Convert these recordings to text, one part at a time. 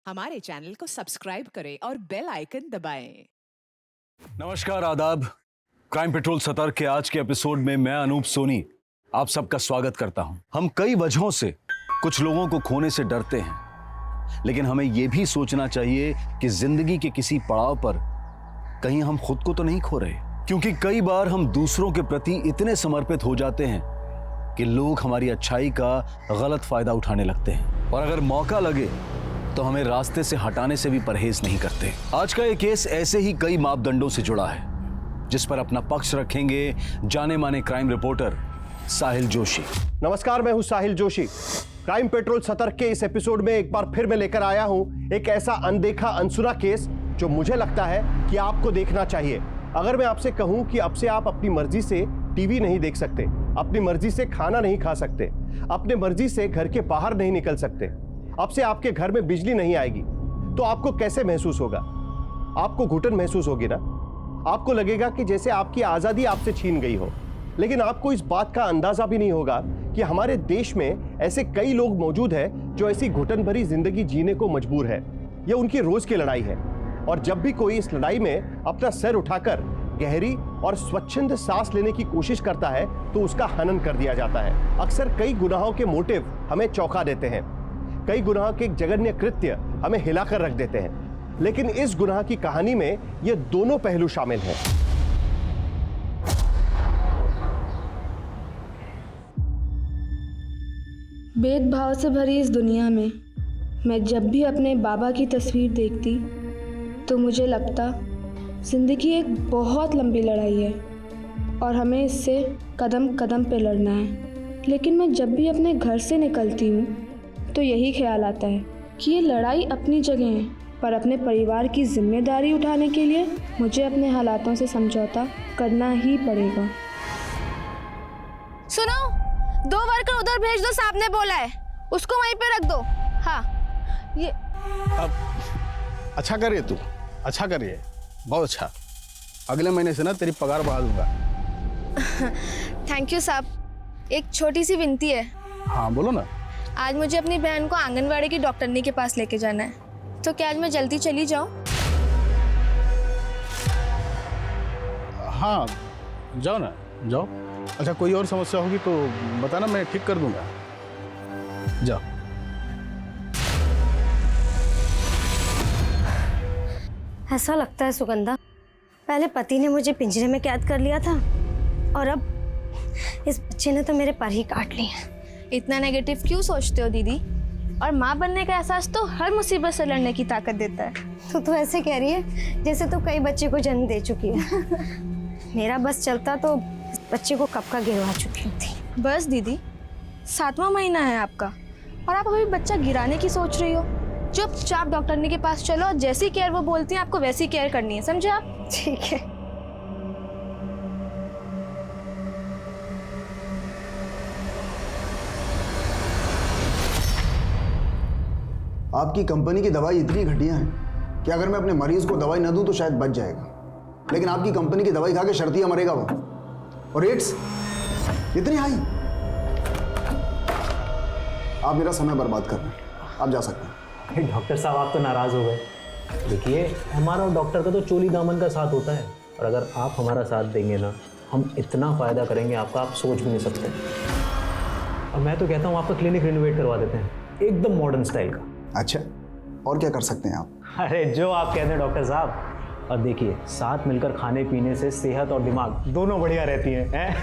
हमारे चैनल को सब्सक्राइब करें और बेल आइकन दबाएं। नमस्कार, आदाब। क्राइम पेट्रोल सतर्क के आज के एपिसोड में मैं अनूप सोनी आप सबका स्वागत करता हूं। हम कई वजहों से कुछ लोगों को खोने से डरते हैं, लेकिन हमें यह भी सोचना चाहिए कि जिंदगी के किसी पड़ाव पर कहीं हम खुद को तो नहीं खो रहे, क्योंकि कई बार हम दूसरों के प्रति इतने समर्पित हो जाते हैं कि लोग हमारी अच्छाई का गलत फायदा उठाने लगते हैं और अगर मौका लगे तो हमें रास्ते से हटाने से भी परहेज नहीं करते। आज का ये केस ऐसे ही कई मापदंडों से जुड़ा है, जिस पर अपना पक्ष रखेंगे जाने माने क्राइम रिपोर्टर साहिल जोशी। नमस्कार, मैं हूं साहिल जोशी। क्राइम पेट्रोल सतर्क के इस एपिसोड में एक बार फिर मैं लेकर आया हूं एक ऐसा अनदेखा अनसुना केस जो मुझे लगता है कि आपको देखना चाहिए। अगर मैं आपसे कहूं कि अब से आप अपनी मर्जी से टीवी नहीं देख सकते, अपनी मर्जी से खाना नहीं खा सकते, अपने मर्जी से घर के बाहर नहीं निकल सकते, अब से आपके घर में बिजली नहीं आएगी, तो आपको कैसे महसूस होगा? आपको घुटन महसूस होगी ना? आपको लगेगा कि जैसे आपकी आजादी आपसे छीन गई हो। लेकिन आपको इस बात का अंदाजा भी नहीं होगा कि हमारे देश में ऐसे कई लोग मौजूद हैं जो ऐसी घुटन भरी जिंदगी जीने को मजबूर है। यह उनकी रोज की लड़ाई है और जब भी कोई इस लड़ाई में अपना सर उठाकर गहरी और स्वच्छंद सांस लेने की कोशिश करता है तो उसका हनन कर दिया जाता है। अक्सर कई गुनाहों के मोटिव हमें चौंका देते हैं, कई गुनाह के जघन्य कृत्य हमें हिलाकर रख देते हैं, लेकिन इस गुनाह की कहानी में ये दोनों पहलू शामिल हैं। भेदभाव से भरी इस दुनिया में मैं जब भी अपने बाबा की तस्वीर देखती तो मुझे लगता जिंदगी एक बहुत लंबी लड़ाई है और हमें इससे कदम कदम पे लड़ना है। लेकिन मैं जब भी अपने घर से निकलती हूँ तो यही ख्याल आता है कि ये लड़ाई अपनी जगह है, पर अपने परिवार की जिम्मेदारी उठाने के लिए मुझे अपने हालातों से समझौता करना ही पड़ेगा। सुनो, 2 वर्कर उधर भेज दो, साहब ने बोला है, उसको वहीं पे रख दो। हाँ, ये अच्छा करिए, तू अच्छा करिए, बहुत अच्छा। अगले महीने से ना तेरी पगार बढ़ा दूंगा। थैंक यू साहब। एक छोटी सी विनती है। हाँ बोलो ना। आज मुझे अपनी बहन को आंगनवाड़ी की डॉक्टरनी के पास लेके जाना है, तो क्या आज मैं जल्दी चली जाऊँ? हाँ जाओ ना, जाओ। अच्छा, कोई और समस्या होगी तो बताना, मैं ठीक कर दूंगा। जाओ। ऐसा लगता है सुगंधा, पहले पति ने मुझे पिंजरे में कैद कर लिया था और अब इस बच्चे ने तो मेरे पर ही काट लिए। इतना नेगेटिव क्यों सोचते हो दीदी? और माँ बनने का एहसास तो हर मुसीबत से लड़ने की ताकत देता है। तो ऐसे कह रही है जैसे तो कई बच्चे को जन्म दे चुकी है। मेरा बस चलता तो इस बच्चे को कब का गिरवा चुकी थी। बस दीदी, 7वां महीना है आपका और आप अभी बच्चा गिराने की सोच रही हो। चुपचाप डॉक्टरनी के पास चलो और जैसी केयर वो बोलती हैं आपको वैसी केयर करनी है, समझे आप? ठीक है। आपकी कंपनी की दवाई इतनी घटिया है कि अगर मैं अपने मरीज को दवाई न दूं तो शायद बच जाएगा, लेकिन आपकी कंपनी की दवाई खा के शर्तिया मरेगा वो। और रेट्स इतनी हाई। आप मेरा समय बर्बाद कर रहे हैं, आप जा सकते हैं। डॉक्टर साहब, आप तो नाराज हो गए। देखिए, हमारा और डॉक्टर का तो चोली दामन का साथ होता है, और अगर आप हमारा साथ देंगे ना, हम इतना फायदा करेंगे आपका, आप सोच भी नहीं सकते। और मैं तो कहता हूँ आपका क्लिनिक रिनोवेट करवा देते हैं, एकदम मॉडर्न स्टाइल का। अच्छा, और क्या कर सकते हैं आप? अरे जो आप कहते हैं डॉक्टर साहब। और देखिए, साथ मिलकर खाने पीने से सेहत और दिमाग दोनों बढ़िया रहती हैं।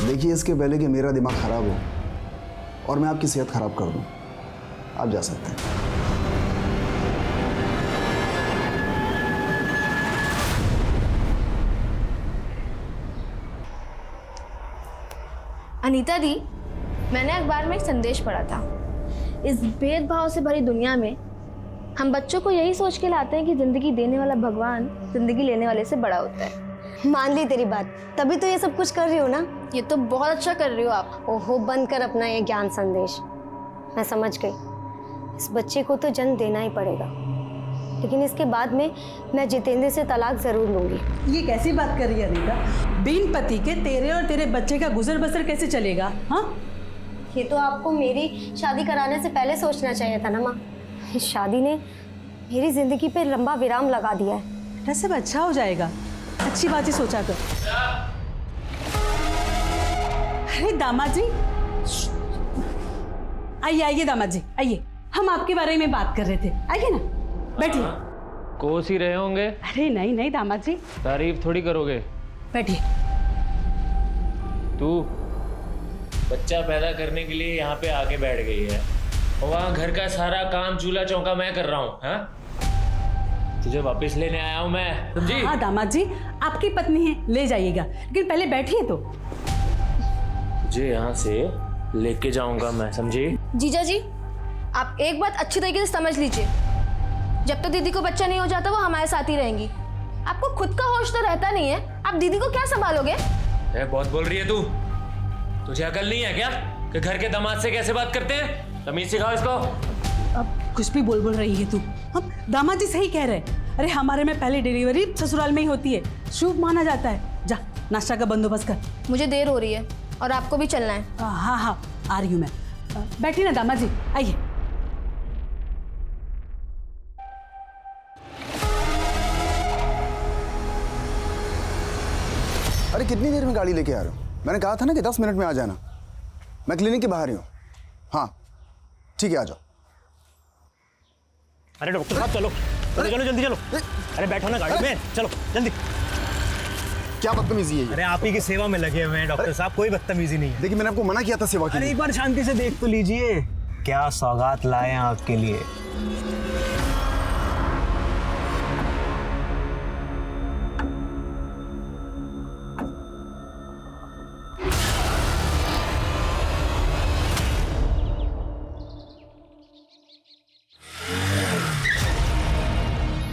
देखिए, इसके पहले कि मेरा दिमाग खराब हो और मैं आपकी सेहत खराब कर दूं, आप जा सकते हैं। अनीता दी, मैंने अखबार में एक संदेश पढ़ा था। इस भेदभाव से भरी दुनिया में हम बच्चों को यही सोच के लाते हैं कि जिंदगी देने वाला भगवान जिंदगी लेने वाले से बड़ा होता है। मान ली तेरी बात, तभी तो ये सब कुछ कर रही हो ना। ये तो बहुत अच्छा कर रही हो आप। ओहो, बंद कर अपना ये ज्ञान संदेश। मैं समझ गई, इस बच्चे को तो जन्म देना ही पड़ेगा, लेकिन इसके बाद में मैं जितेंद्र से तलाक जरूर लूंगी। ये कैसी बात कर रही है अनीता? बिन पति के तेरे और तेरे बच्चे का गुजर बसर कैसे चलेगा? हाँ, ये तो आपको मेरी शादी कराने से पहले सोचना चाहिए था ना माँ। इस शादी ने मेरी जिंदगी पे लंबा विराम लगा दिया है। बेटा सब अच्छा हो जाएगा, अच्छी बात ही सोचा कर। अरे दामाद जी, आइए आइए दामाद जी आइए, हम आपके बारे में बात कर रहे थे, आइए ना बैठिए। कोस ही रहे होंगे। अरे नहीं नहीं दामाद जी, तारीफ थोड़ी करोगे। बैठिए। तू बच्चा पैदा करने के लिए यहाँ पे आके बैठ गई है और वहाँ घर का सारा काम चूल्हा चौका मैं कर रहा हूँ। हाँ, तुझे वापस लेने आया हूँ मैं, समझी? हाँ दामाद जी, आपकी पत्नी है, ले जाइएगा, लेकिन पहले बैठिए तो। तुझे यहाँ से लेके जाऊंगा मैं, समझी? जीजा जी, आप एक बात अच्छी तरीके से समझ लीजिए, जब तक दीदी को बच्चा नहीं हो जाता वो हमारे साथ ही रहेंगी। आपको खुद का होश तो रहता नहीं है, आप दीदी को क्या संभालोगे? बहुत बोल रही है तू। तुझे अकल नहीं है क्या कि घर के दामाद से कैसे बात करते हैं? तमीज सिखाओ इसको। अब कुछ भी बोल रही है तू। हम दामाद जी सही कह रहे हैं। अरे हमारे में पहले डिलीवरी ससुराल में ही होती है, शुभ माना जाता है। जा नाश्ता का बंदोबस्त कर। मुझे देर हो रही है और आपको भी चलना है। हाँ हाँ आ रही हूँ मैं। बैठिए ना दामाद जी, आइए। अरे कितनी देर में गाड़ी लेके आ रहे हो? मैंने कहा था ना कि 10 मिनट में आ जाना। मैं क्लिनिक के बाहर ही हूँ। हाँ ठीक है, आ जाओ। अरे डॉक्टर साहब चलो चलो चलो जल्दी चलो। अरे बैठो ना गाड़ी में, चलो जल्दी। क्या बदतमीजी है ये? अरे आप ही की सेवा में लगे हुए हैं डॉक्टर साहब, कोई बदतमीजी नहीं है। देखिए मैंने आपको मना किया था सेवा के लिए। अरे एक बार शांति से देख तो लीजिए, क्या सौगात लाए हैं आपके लिए।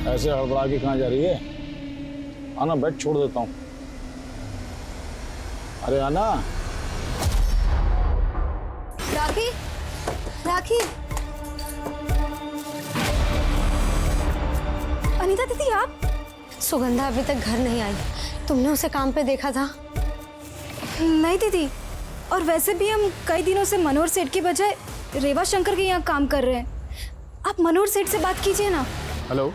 ऐसे हड़बड़ा के कहाँ जा रही है? आना, बेड छोड़ देता हूँ। अरे आना। राखी, राखी। अनीता दीदी आप? सुगंधा अभी तक घर नहीं आई। तुमने उसे काम पे देखा था? नहीं दीदी, और वैसे भी हम कई दिनों से मनोहर सेठ की बजाय रेवा शंकर के यहाँ काम कर रहे हैं। आप मनोहर सेठ से बात कीजिए ना। हेलो,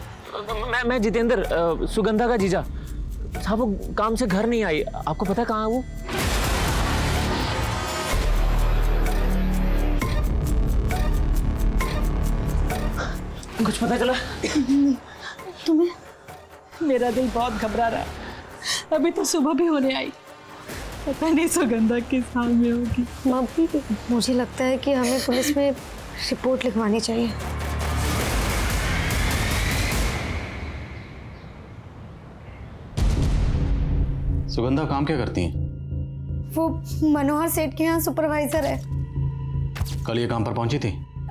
मैं जितेंद्र, सुगंधा का जीजा साहब। वो काम से घर नहीं आई, आपको पता है कहाँ है वो? कुछ पता चला? तुम्हें? मेरा दिल बहुत घबरा रहा है, अभी तो सुबह भी होने आई, पता नहीं सुगंधा किस हाल में होगी। मम्मी मुझे लगता है कि हमें पुलिस में रिपोर्ट लिखवानी चाहिए। सुगंधा काम क्या करती हैं? वो मनोहर सेठ के यहाँ सुपरवाइजर है। कल ये काम पर पहुंची थी?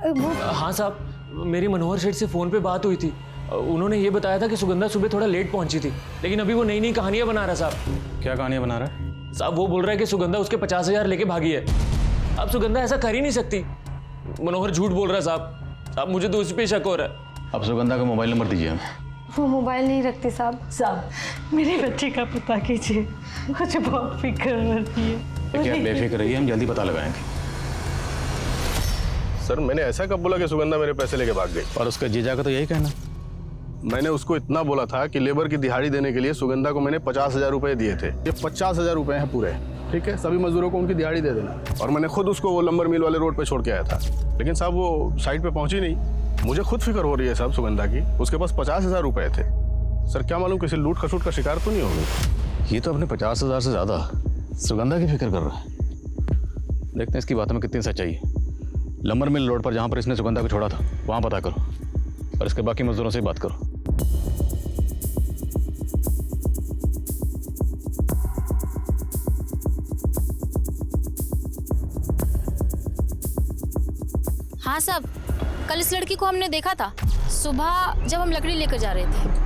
वो हाँ साहब, मेरी मनोहर सेठ से फोन पे बात हुई थी। उन्होंने ये बताया था कि सुगंधा सुबह थोड़ा लेट पहुंची थी, लेकिन अभी वो नई नई कहानियां बना रहा है साहब। क्या कहानियां बना रहा है? साहब वो बोल रहा है कि सुगंधा उसके 50,000 लेके भागी है। अब सुगंधा ऐसा कर ही नहीं सकती, मनोहर झूठ बोल रहा है साहब। साहब मुझे तो उस पे शक हो रहा है। अब सुगंधा का मोबाइल नंबर दीजिए हमें। वो मोबाइल नहीं रखती साहब। साहब मेरे बच्चे का पता कीजिए, मुझे बहुत फिक्र होती है। क्या बेफिक्र रहिए, हम जल्दी पता लगाएंगे। सर मैंने ऐसा कब बोला कि सुगंधा मेरे पैसे लेके भाग गई? और उसका जीजा का तो यही कहना। मैंने उसको इतना बोला था कि लेबर की दिहाड़ी देने के लिए सुगंधा को मैंने 50,000 रुपए दिए थे। ये 50,000 रुपए हैं पूरे, ठीक है? सभी मजदूरों को उनकी दिहाड़ी दे देना। और मैंने खुद उसको वो लंबर मिल वाले रोड पे छोड़ के आया था, लेकिन साहब वो साइड पे पहुंची नहीं। मुझे खुद फिक्र हो रही है साहब सुगंधा की। उसके पास 50,000 रुपए थे। सर क्या मालूम किसी लूट खसूट का शिकार तो नहीं होगी? ये तो अपने 50,000 से ज्यादा सुगंधा की फिक्र कर रहा है। देखते हैं इसकी बातों में कितनी सच्चाई है। लंबर मिल रोड पर जहाँ पर इसने सुगंधा को छोड़ा था वहाँ पता करो, और इसके बाकी मजदूरों से बात करो। हाँ साहब, कल इस लड़की को हमने देखा था सुबह जब हम लकड़ी लेकर जा रहे थे।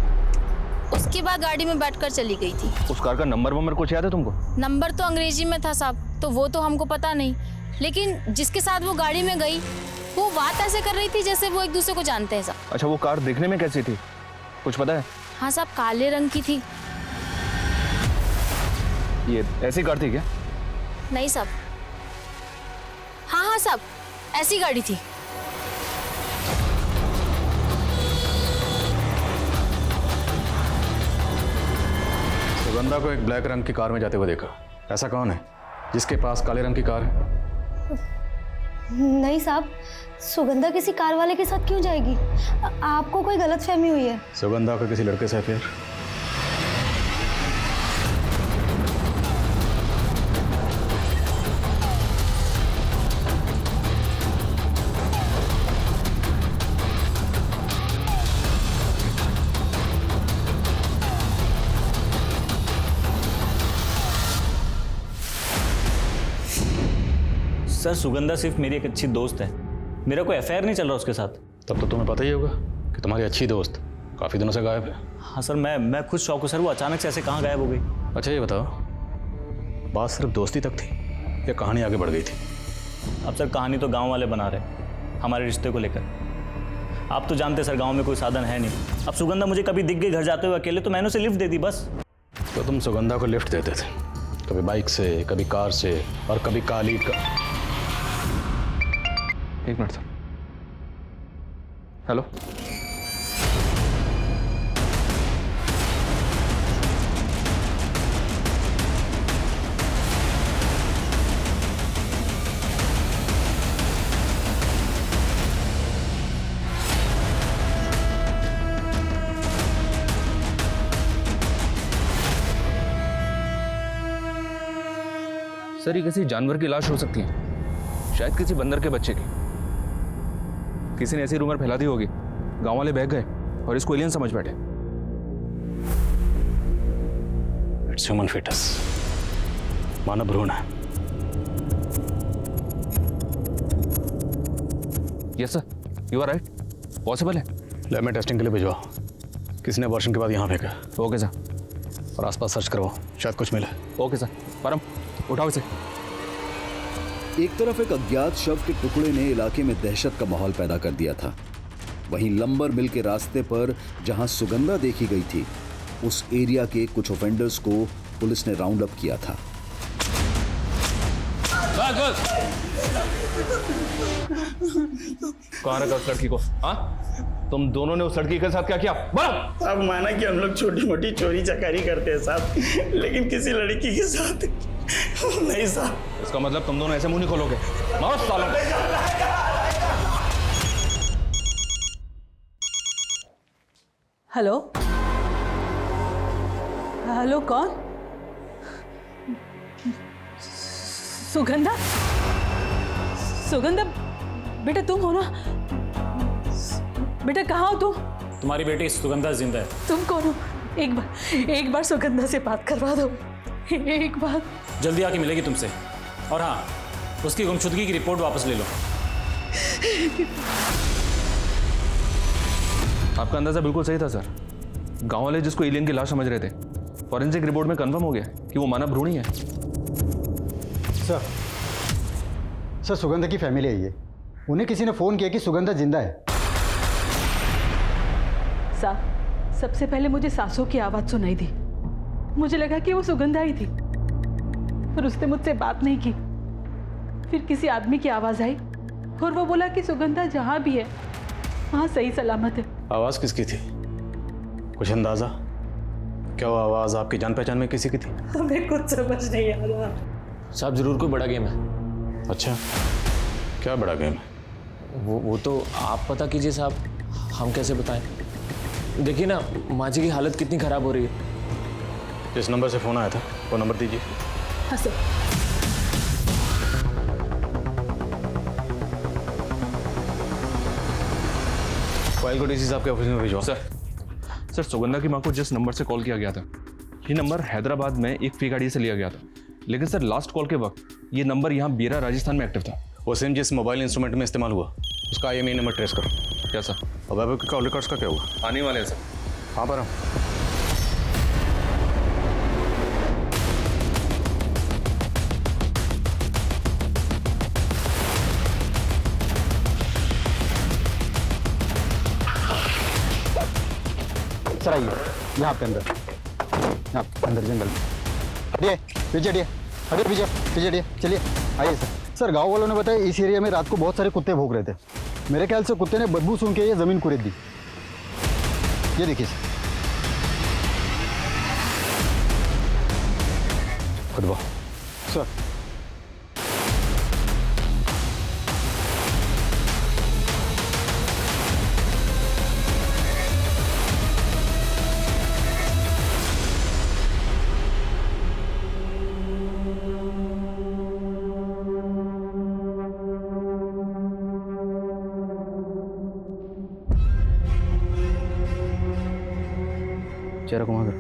उसके बाद गाड़ी में बैठकर चली गई थी। उस कार का नंबर कुछ याद है तुमको? नंबर तो अंग्रेजी में था साहब, तो वो तो हमको पता नहीं, लेकिन जिसके साथ वो गाड़ी में गई वो बात ऐसे कर रही थी जैसे वो एक दूसरे को जानते हैं साहब। अच्छा, वो कार देखने में कैसी थी, कुछ पता है? हाँ साहब, काले रंग की थी। ये ऐसी कार थी क्या? नहीं साहब। हाँ हाँ साहब, ऐसी गाड़ी थी। सुगंधा को एक ब्लैक रंग की कार में जाते हुए देखा। ऐसा कौन है जिसके पास काले रंग की कार है? नहीं साहब, सुगंधा किसी कार वाले के साथ क्यों जाएगी? आपको कोई गलतफहमी हुई है। सुगंधा का किसी लड़के से अफेयर? सर सुगंधा सिर्फ मेरी एक अच्छी दोस्त है, मेरा कोई अफेयर नहीं चल रहा उसके साथ। तब तो तुम्हें पता ही होगा कि तुम्हारी अच्छी दोस्त काफी दिनों से गायब है। हाँ सर, मैं खुद शौक हूँ सर, वो अचानक से ऐसे कहाँ गायब हो गई? अच्छा ये बताओ, बात सिर्फ दोस्ती तक थी या कहानी आगे बढ़ गई थी? अब सर कहानी तो गांव वाले बना रहे हमारे रिश्ते को लेकर। आप तो जानते सर गांव में कोई साधन है नहीं। अब सुगंधा मुझे कभी दिख गई घर जाते हुए अकेले तो मैंने उसे लिफ्ट दे दी बस। तो तुम सुगंधा को लिफ्ट देते थे, कभी बाइक से, कभी कार से और कभी काली का। एक मिनट सर। हेलो, सर ये किसी जानवर की लाश हो सकती है, शायद किसी बंदर के बच्चे की। किसी ने ऐसी रूमर फैला दी होगी, गांव वाले बहक गए और इसको एलियन समझ बैठे। इट्स ह्यूमन fetus, मानव भ्रूण है। Yes sir, you are right, possible है। लैब में टेस्टिंग के लिए भिजवाओ, किसी ने अबॉर्शन के बाद यहाँ फेंका। Okay sir. और आसपास सर्च करवाओ, शायद कुछ मिले। Okay sir. परम उठाओ इसे। एक तरफ एक अज्ञात शव के टुकड़े ने इलाके में दहशत का माहौल पैदा कर दिया था, वहीं लंबर मिल के रास्ते पर जहां सुगंधा देखी गई थी, उस एरिया के कुछ ऑफेंडर्स को पुलिस ने राउंड अप किया था। कहाँ रखा उस लड़की को? हाँ, तुम दोनों ने उस लड़की के साथ क्या किया? बोलो। अब माना कि हम लोग छोटी मोटी चोरी चकारी करते हैं साहब, लेकिन किसी लड़की के साथ नहीं साहब। इसका मतलब तुम दोनों ऐसे मुंह नहीं खोलोगे? मारो सालों। हेलो हेलो, कौन? सुगंधा? सुगंधा बेटा तुम हो ना? बेटा कहाँ हो तुम? तुम्हारी बेटी सुगंधा जिंदा है। तुम कौन हो? एक बार सुगंधा से बात करवा दो, एक बार। जल्दी आके मिलेगी तुमसे, और हाँ, उसकी गुमशुदगी की रिपोर्ट वापस ले लो। आपका अंदाजा बिल्कुल सही था सर। गांव वाले जिसको एलियन की लाश समझ रहे थे, फॉरेंसिक रिपोर्ट में कंफर्म हो गया कि वो मानव भ्रूण ही है। सर सुगंधा की फैमिली है ये, उन्हें किसी ने फोन किया कि सुगंधा जिंदा है। सबसे पहले मुझे सांसों की आवाज सुनाई दी, मुझे लगा कि वो सुगंधा ही थी, पर उसने मुझसे बात नहीं की। फिर किसी आदमी की आवाज आई और वो बोला कि सुगंधा जहां भी है वहां सही सलामत है। आवाज किसकी थी? कुछ अंदाजा? क्या वो आवाज आपकी जान पहचान में किसी की थी? हमें कुछ समझ नहीं आ रहा। साहब जरूर कोई बड़ा गेम है। अच्छा, क्या बड़ा गेम है? वो तो आप पता कीजिए साहब, हम कैसे बताएं? देखिए ना, माँ जी की हालत कितनी खराब हो रही है। जिस नंबर से फोन आया था वो नंबर दीजिए। हाँ सर। फाइल को डीसी साहब के ऑफिस में भिजवाओ। सर सुगंधा की माँ को जिस नंबर से कॉल किया गया था, ये नंबर हैदराबाद में एक फेक आईडी से लिया गया था, लेकिन सर लास्ट कॉल के वक्त ये नंबर यहाँ बेरा राजस्थान में एक्टिव था। वो सिम जिस मोबाइल इंस्ट्रूमेंट में इस्तेमाल हुआ, उसका IMEI नंबर ट्रेस करो। क्या सर? अब वैभव के कॉल रिकॉर्ड्स का क्या हुआ? आने वाले हैं सर। हाँ पर सर आइए, यहाँ पे अंदर, यहाँ अंदर जंगल में। हटिए पीछे, हटिए हटिए पीछे पीछे हटिए, चलिए आइए सर। सर गांव वालों ने बताया इस एरिया में रात को बहुत सारे कुत्ते भौंक रहे थे। मेरे ख्याल से कुत्ते ने बदबू सुन के ये जमीन कुरेद दी। ये देखिए खुदवा सर। चेहरा घुमा कर।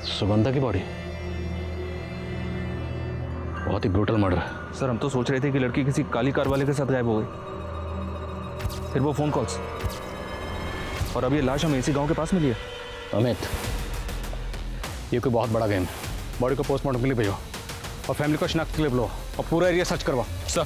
सुगंधा की बॉडी, बहुत ही ब्रूटल मर्डर है। सर हम तो सोच रहे थे कि लड़की किसी काली कार वाले के साथ गायब हो गई, फिर वो फोन कॉल्स, और अब ये लाश हमें इसी गांव के पास मिली है। अमित, ये कोई बहुत बड़ा गेम है। बॉडी को पोस्टमार्टम के लिए भेजो और फैमिली को शिनाख्त के लिए बुलाओ और पूरा एरिया सर्च करवाओ। सर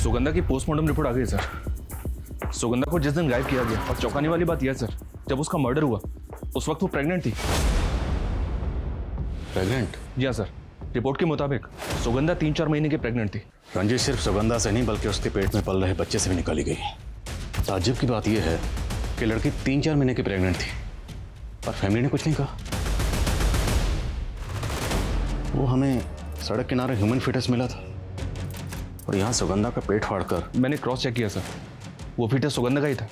सुगंधा की पोस्टमार्टम रिपोर्ट आ गई सर। सुगंधा को जिस दिन गायब किया गया, और चौंकाने वाली बात यह सर, जब उसका मर्डर हुआ उस वक्त वो प्रेग्नेंट थी। प्रेग्नेंट? जी हाँ सर, रिपोर्ट के मुताबिक सुगंधा 3-4 महीने की प्रेग्नेंट थी। रंजिश सिर्फ सुगंधा से नहीं बल्कि उसके पेट में पल रहे बच्चे से भी निकाली गई। ताज्जुब की बात यह है कि लड़की 3-4 महीने की प्रेग्नेंट थी और फैमिली ने कुछ नहीं कहा। वो हमें सड़क किनारे ह्यूमन फीटस मिला था और यहाँ सुगंधा का पेट फाड़कर। मैंने क्रॉस चेक किया सर, वो फीटस सुगंधा का ही था।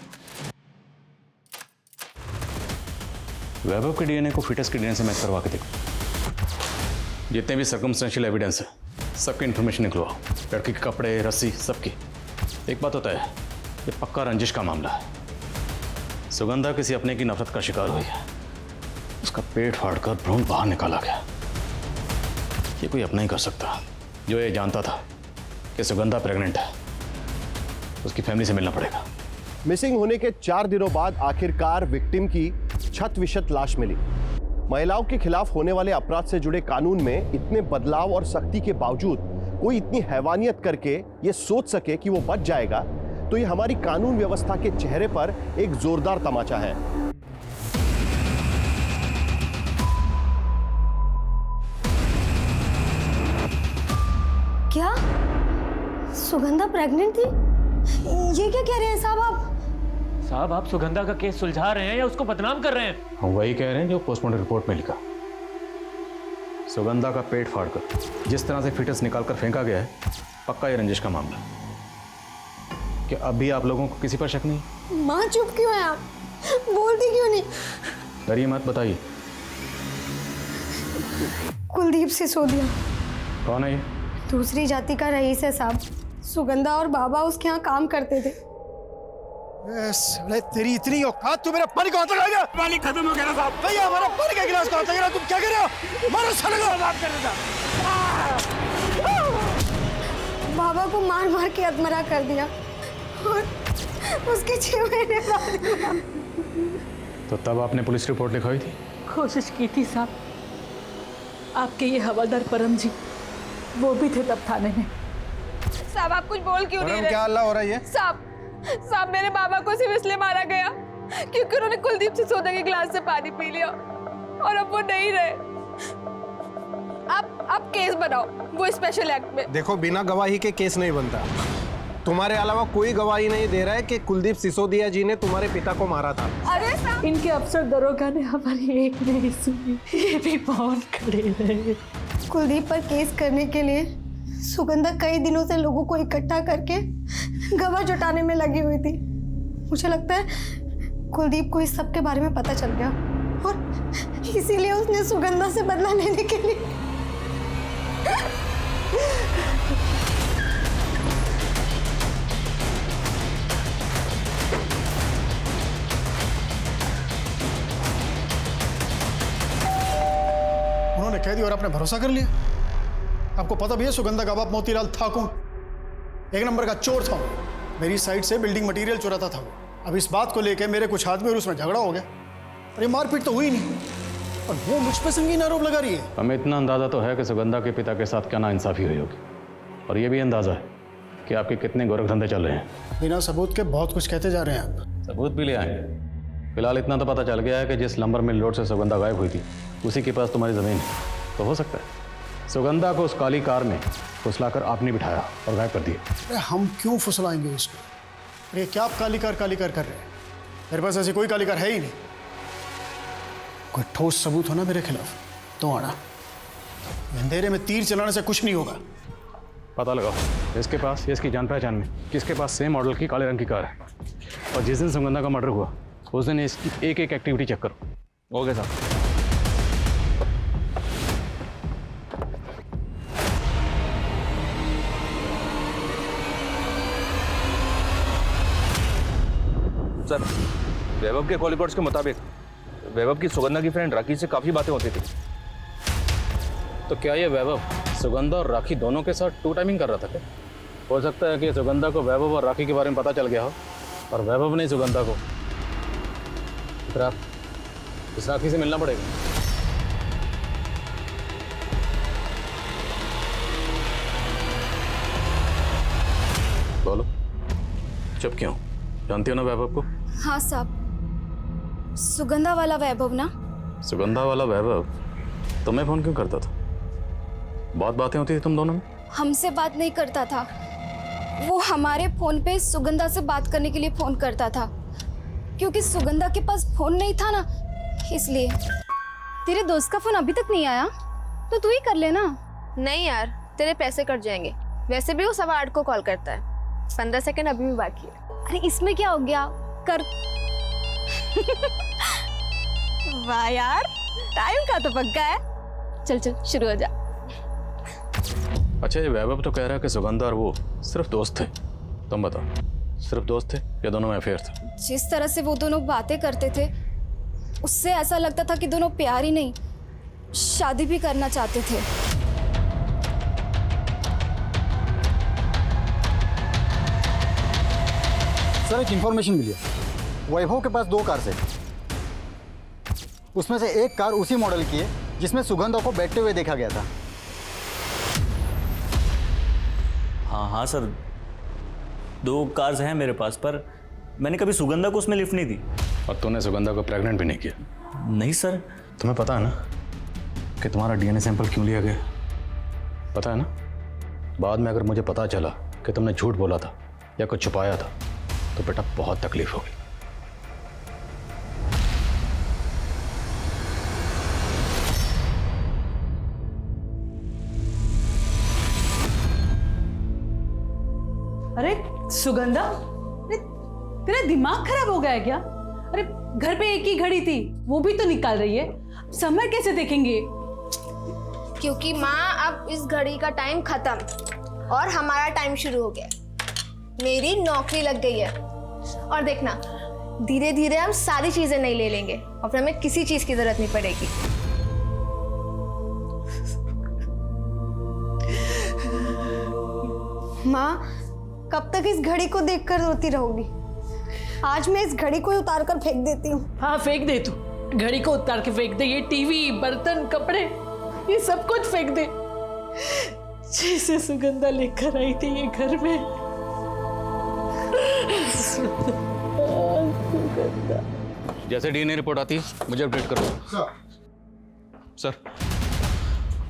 वैभव के डीएनए को फीटस के डीएनए से मैच करवा के देखो। जितने भी सर्कमस्टेंशियल एविडेंस है सबकी इंफॉर्मेशन निकलवाओ, लड़की के कपड़े, रस्सी, सबकी। एक बात होता है, ये पक्का रंजिश का मामला है। सुगंधा किसी अपने की नफरत का शिकार हुई है, उसका पेट फाड़कर भ्रूण बाहर निकाला गया। ये कोई अपना ही कर सकता। जो ये जानता था कि सुगंधा प्रेग्नेंट है, उसकी फैमिली से मिलना पड़ेगा। मिसिंग होने के 4 दिनों बाद आखिरकार विक्टिम की छत विक्षत लाश मिली। महिलाओं के खिलाफ होने वाले अपराध से जुड़े कानून में इतने बदलाव और सख्ती के बावजूद कोई इतनी हैवानियत करके ये सोच सके कि वो बच जाएगा, तो ये हमारी कानून व्यवस्था के चेहरे पर एक जोरदार तमाचा है। क्या सुगंधा प्रेग्नेंट थी? ये क्या कह रहे हैं साहब आप? साहब आप सुगंधा का केस सुलझा रहे हैं या उसको बदनाम कर रहे हैं? हम वही कह रहे हैं जो पोस्टमार्टम रिपोर्ट में लिखा। सुगंधा का पेट फाड़कर जिस तरह से फीटस निकालकर फेंका गया है, पक्का ये रंजिश का मामला। क्या अब भी आप लोगों को किसी पर शक नहीं? माँ चुप क्यों है आप? बोलती क्यों नहीं? डरिए मत, बताइए। कुलदीप सिसोदिया। कौन है ये? दूसरी जाति का रईस है साहब। सुगंधा और बाबा उसके यहाँ काम करते थे। तेरी इतनी औकात, तू मेरा पानी कहाँ तक आएगा? पानी खत्म हो गया साहब। भैया हमारा पानी का गिलास कहाँ तक है? तुम क्या कर रहे हो? मारो साले को। बात कर रहा था। बाबा को मार मार के अधमरा कर दिया और उसके 6 महीने बाद। तो तब आपने पुलिस रिपोर्ट लिखवाई थी? कोशिश की थी साहब। आपके ये हवलदार परम जी वो भी थे तब थाने में। साहब आप कुछ बोल क्यों नहीं रहे? क्या हल्ला हो रहा है? साहब मेरे बाबा को सिर्फ इसलिए मारा गया क्योंकि उन्होंने कुलदीप सिसोदिया के गिलास से पानी पी लिया और अब वो नहीं रहे। आप केस बनाओ वो स्पेशल एक्ट में। देखो, बिना गवाही के केस नहीं बनता। तुम्हारे अलावा कोई गवाही नहीं दे रहा है कि कुलदीप सिसोदिया जी ने तुम्हारे पिता को मारा था। अरे साहब, इनके अफसर दरोगा ने हमारी एक नहीं सुनी, ये भी बहुत खड़े रहे। कुलदीप पर केस करने के लिए सुगंधा कई दिनों से लोगों को इकट्ठा करके गवाह जुटाने में लगी हुई थी। मुझे लगता है कुलदीप को इस सब के बारे में पता चल गया और इसीलिए उसने सुगंधा से बदला लेने के लिए उन्होंने कह दिया और आपने भरोसा कर लिया। आपको पता भी है सुगंधा का बाप मोतीलाल था कौन? एक नंबर का चोर था वो। मेरी साइड से बिल्डिंग मटेरियल चुराता था वो। अब इस बात को लेकर मेरे कुछ आदमी और उसमें झगड़ा हो गया और ये मारपीट तो हुई नहीं। और वो मुझ पे संगीन आरोप लगा रही है। हमें इतना अंदाजा तो है कि सुगंधा के पिता के साथ क्या नाइंसाफी हुई होगी, और ये भी अंदाजा है कि आपके कितने गोरखधंधे चल रहे हैं। बिना सबूत के बहुत कुछ कहते जा रहे हैं आप। सबूत भी ले आएंगे। फिलहाल इतना तो पता चल गया है कि जिस लंबर मिल रोड से सुगंधा गायब हुई थी उसी के पास तुम्हारी ज़मीन है। तो हो सकता है सुगंधा को उस काली कार में फुसलाकर आपने बिठाया और गायब कर दिया। अरे हम क्यों फुसलाएंगे उसको? अरे क्या आप काली कार कर रहे हैं? मेरे पास ऐसी कोई काली कार है ही नहीं। कोई ठोस सबूत हो ना मेरे खिलाफ तो आना। अंधेरे में तीर चलाने से कुछ नहीं होगा। पता लगाओ इसके पास, इसकी जान पहचान में किसके पास सेम मॉडल की काले रंग की कार है, और जिस दिन सुगंधा का मर्डर हुआ उस दिन इसकी एक एक एक्टिविटी चेक करो। ओके साहब। सर, वैभव के कॉल रिकॉर्ड्स के मुताबिक वैभव की सुगंधा की फ्रेंड राखी से काफी बातें होती थी। तो क्या ये वैभव सुगंधा और राखी दोनों के साथ टू टाइमिंग कर रहा था क्या? हो सकता है कि सुगंधा को वैभव और राखी के बारे में पता चल गया हो और वैभव ने सुगंधा को। फिर आप इस राखी से मिलना पड़ेगा। बोलो, चुप क्यों? जानती हो ना वैभव को? हाँ साहब, सुगंधा वाला वैभव ना। सुगंधा वाला वैभव तुम्हें फोन क्यों करता था? बहुत बातें होती थी तुम दोनों में। हमसे बात नहीं करता था, वो हमारे फोन पे सुगंधा से बात करने के लिए फोन करता था, क्योंकि सुगंधा के पास फोन नहीं था ना, इसलिए। तेरे दोस्त का फोन अभी तक नहीं आया तो तू ही कर लेना। नहीं यार, तेरे पैसे कट जाएंगे। वैसे भी वो 8:15 को कॉल करता है। 15 सेकंड अभी भी बाकी है। अरे इसमें क्या हो गया, कर। वाह यार, टाइम का तो पक्का है। चल चल शुरू हो जा। अच्छा, ये वैभव तो कह रहा है कि सुगंधा और वो सिर्फ दोस्त थे। तुम बताओ, सिर्फ दोस्त थे या दोनों में अफेयर था? जिस तरह से वो दोनों बातें करते थे उससे ऐसा लगता था कि दोनों प्यार ही नहीं, शादी भी करना चाहते थे। सर, एक इंफॉर्मेशन मिली है। वैभव के पास 2 कार है, उसमें से एक कार उसी मॉडल की है जिसमें सुगंधा को बैठते हुए देखा गया था। हाँ सर, 2 कार्स हैं मेरे पास, पर मैंने कभी सुगंधा को उसमें लिफ्ट नहीं दी। और तूने सुगंधा को प्रेग्नेंट भी नहीं किया? नहीं सर। तुम्हें पता है ना कि तुम्हारा डीएनए सैंपल क्यों लिया गया? पता है ना, बाद में अगर मुझे पता चला कि तुमने झूठ बोला था या कुछ छुपाया था तो बेटा बहुत तकलीफ होगी। अरे सुगंधा, अरे तेरा दिमाग खराब हो गया है क्या? अरे घर पे एक ही घड़ी थी, वो भी तो निकाल रही है। समय कैसे देखेंगे? क्योंकि माँ अब इस घड़ी का टाइम खत्म और हमारा टाइम शुरू हो गया। मेरी नौकरी लग गई है और देखना, धीरे धीरे हम सारी चीजें नहीं ले लेंगे और फिर हमें किसी चीज की जरूरत नहीं पड़ेगी। माँ, कब तक इस घड़ी को देखकर रोती रहोगी? आज मैं इस घड़ी को उतार कर फेंक देती हूँ। हाँ फेंक दे, तू घड़ी को उतार के फेंक दे। ये टीवी, बर्तन, कपड़े, ये सब कुछ फेंक दे। जैसे सुगंधा लेकर आई थी ये घर में। जैसे डीएनए रिपोर्ट आती है मुझे अपडेट करो। सर,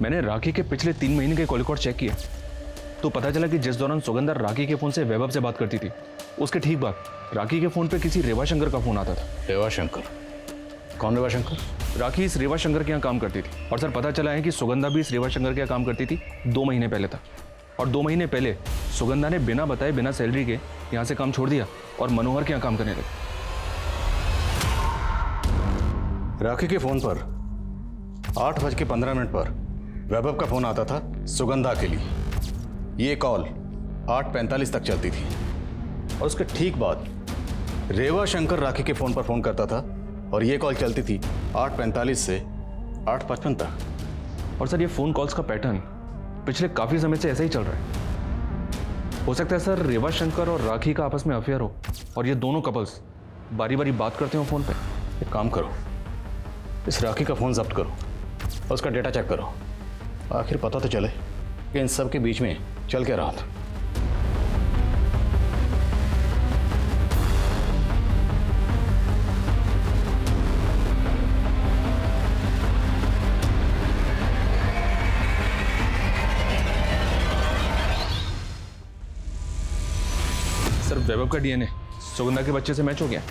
मैंने राखी के पिछले 3 महीने के कॉल रिकॉर्ड चेक किए तो पता चला कि जिस दौरान सुगंधा राखी के फोन से वैभव से बात करती थी, उसके ठीक बाद राखी के फोन पे किसी रेवा शंकर का फोन आता था। रेवा शंकर? कौन रेवा शंकर? राखी इस रेवा शंकर के यहाँ काम करती थी और सर पता चला है कि सुगंधा भी इस रेवा शंकर के यहाँ काम करती थी 2 महीने पहले तक। और 2 महीने पहले सुगंधा ने बिना बताए, बिना सैलरी के यहाँ से काम छोड़ दिया और मनोहर के यहाँ काम करने लगी। राखी के फोन पर 8:15 पर वैभव का फोन आता था सुगंधा के लिए। ये कॉल 8:45 तक चलती थी और उसके ठीक बाद रेवा शंकर राखी के फोन पर फोन करता था और ये कॉल चलती थी 8:45 से 8:55 तक। और सर ये फोन कॉल्स का पैटर्न पिछले काफी समय से ऐसा ही चल रहा है। हो सकता है सर रेवा शंकर और राखी का आपस में अफेयर हो और ये दोनों कपल्स बारी बारी बात करते हो फोन पे। एक काम करो, इस राखी का फ़ोन जब्त करो और उसका डेटा चेक करो। आखिर पता तो चले कि इन सब के बीच में चल क्या रहा था। सर वैभव का डीएनए सुगंधा के बच्चे से मैच हो गया।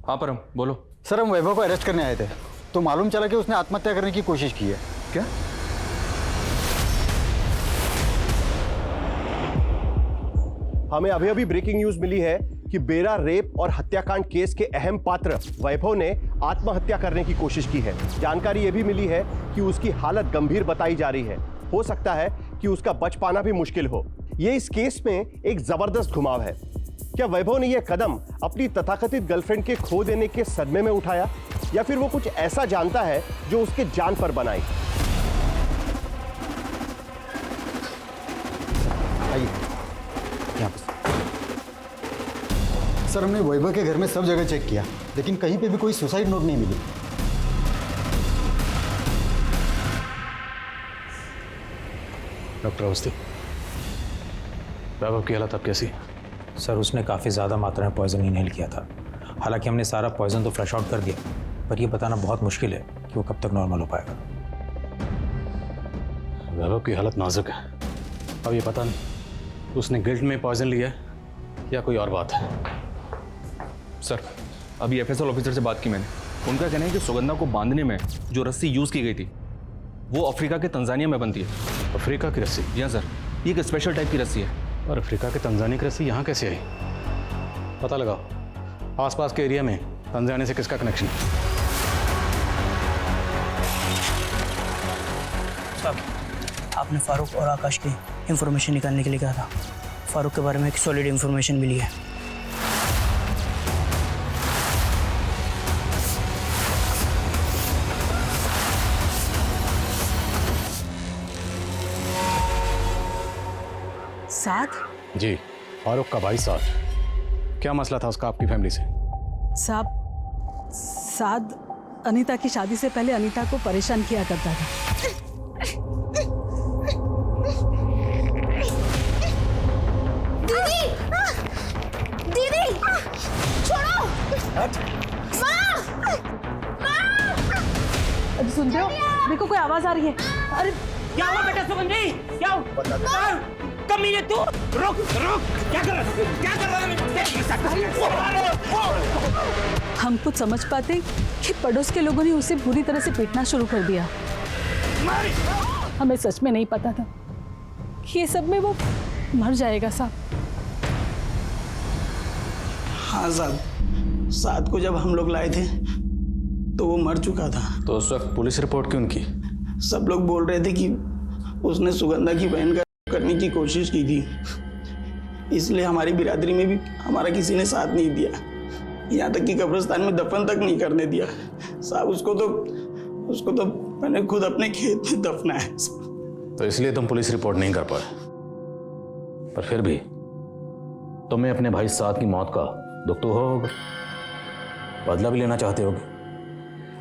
हाँ परम बोलो। सर हम वैभव को अरेस्ट करने आए थे तो मालूम चला कि उसने आत्महत्या करने की कोशिश की है। क्या? हमें अभी अभी ब्रेकिंग न्यूज मिली है कि बेरा रेप और हत्याकांड केस के अहम पात्र वैभव ने आत्महत्या करने की कोशिश की है। जानकारी यह भी मिली है कि उसकी हालत गंभीर बताई जा रही है। हो सकता है कि उसका बच पाना भी मुश्किल हो। यह इस केस में एक जबरदस्त घुमाव है। क्या वैभव ने यह कदम अपनी तथाकथित गर्लफ्रेंड के खो देने के सदमे में उठाया या फिर वो कुछ ऐसा जानता है जो उसके जान पर बनाई? आइए यहाँ पर। सर हमने वैभव के घर में सब जगह चेक किया लेकिन कहीं पे भी कोई सुसाइड नोट नहीं मिली। डॉक्टर अवस्थी, वैभव की हालत अब कैसी? सर उसने काफ़ी ज़्यादा मात्रा में पॉइजन इनहेल किया था। हालांकि हमने सारा पॉइजन तो फ्लश आउट कर दिया, पर यह बताना बहुत मुश्किल है कि वो कब तक नॉर्मल हो पाएगा। वैभव की हालत नाजुक है। अब ये पता नहीं उसने गिल्ट में पॉइजन लिया है या कोई और बात है। सर अभी एफएसएल ऑफिसर से बात की मैंने। उनका कहना है कि सुगंधा को बांधने में जो रस्सी यूज़ की गई थी वो अफ्रीका के तंजानिया में बनती है। अफ्रीका की रस्सी? जी हाँ सर, ये एक स्पेशल टाइप की रस्सी है। और अफ्रीका के तंजानिया की रस्सी यहाँ कैसे आई? पता लगाओ आसपास के एरिया में तंजानिया से किसका कनेक्शन है। साहब आपने फारूक और आकाश की इंफॉर्मेशन निकालने के लिए कहा था। फारूक के बारे में एक सॉलिड इंफॉर्मेशन मिली है। साथ? जी, फारूक का भाई साथ। क्या मसला था उसका आपकी फैमिली से? साद अनीता की शादी से पहले अनीता को परेशान किया करता था। दीदी! दीदी! छोड़ो! माँ! अभी सुनते हो? देखो कोई आवाज आ रही है। अरे क्या हुआ बेटा सुगंधी? क्या हुआ? कमीने तू रुक रुक, क्या कर रहा है? हम कुछ समझ पाते कि पड़ोस के लोगों ने उसे बुरी तरह से पीटना शुरू कर दिया। हमें सच में नहीं पता था कि ये सब में वो मर जाएगा साहब। हाँ साहब, साथ को जब हम लोग लाए थे तो वो मर चुका था। तो उस वक्त पुलिस रिपोर्ट क्यों की? सब लोग बोल रहे थे कि उसने सुगंधा की बहन का करने की कोशिश की थी, इसलिए हमारी बिरादरी में भी हमारा किसी ने साथ नहीं दिया। यहाँ तक कि कब्रिस्तान में दफन तक नहीं करने दिया साहब। उसको तो मैंने खुद अपने खेत में दफनाया। तो इसलिए तुम पुलिस रिपोर्ट नहीं कर पाए। पर फिर भी तुम्हें अपने भाई साथ की मौत का दुख तो होगा, बदला भी लेना चाहते होगे।